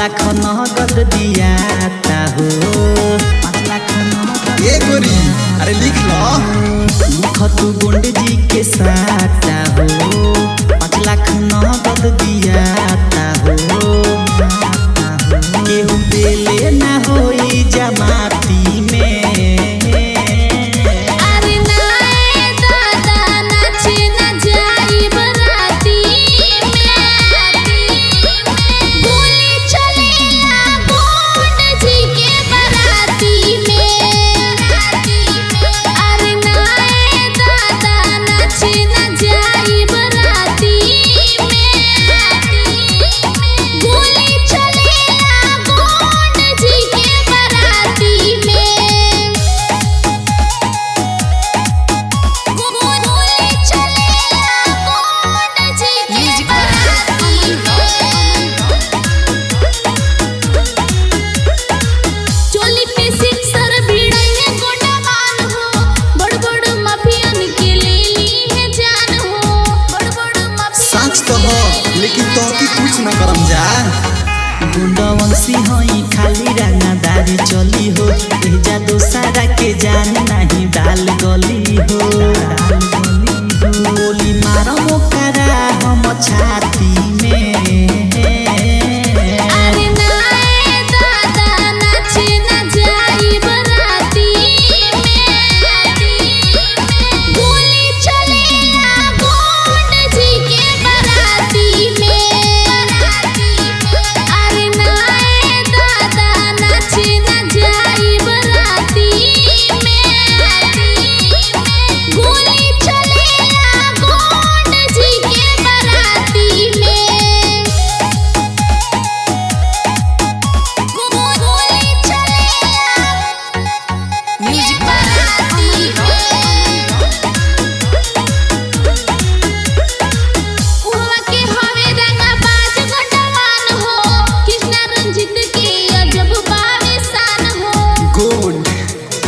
लाख नगद दियाता हो। 5 लाख नगद ए गोरी अरे लिख लो। लिख तू गुंड जी के साता हो। 5 लाख नगद दियाता हो। केहू बेले ना होई जमाती में। तो हो लेकिन तो की कुछ न करम जा। गुंडवंशी होई खाली रंगदारी चली हो। एजा दोसारा के जान नहीं डाल गली हो। गोली मारो मोकरा हम छाती में।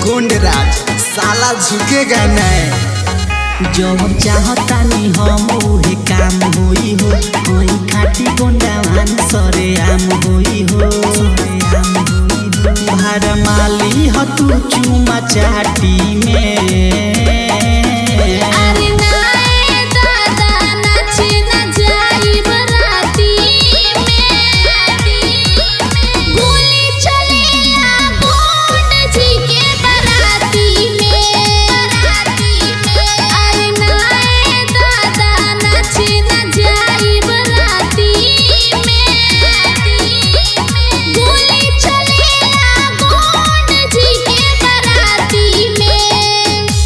गोंडराज साला झुकेगा नहीं। जब चाहता नहीं हम उहे काम होई हो। कोई खाटी गोंडावान सरे आम होई हो। भार माली हो तू चुमा चाटी में।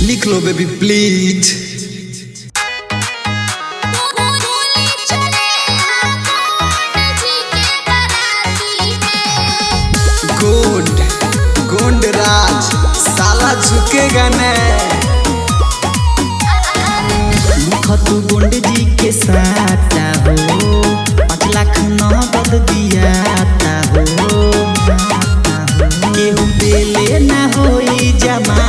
लिख लो बेबी प्लीज। गोंडराज साला झुकेगा नहीं। लिख तू गुंड जी के साता हो। 5 लाख नगद दियाता हो। केहू बेले ना होई जमा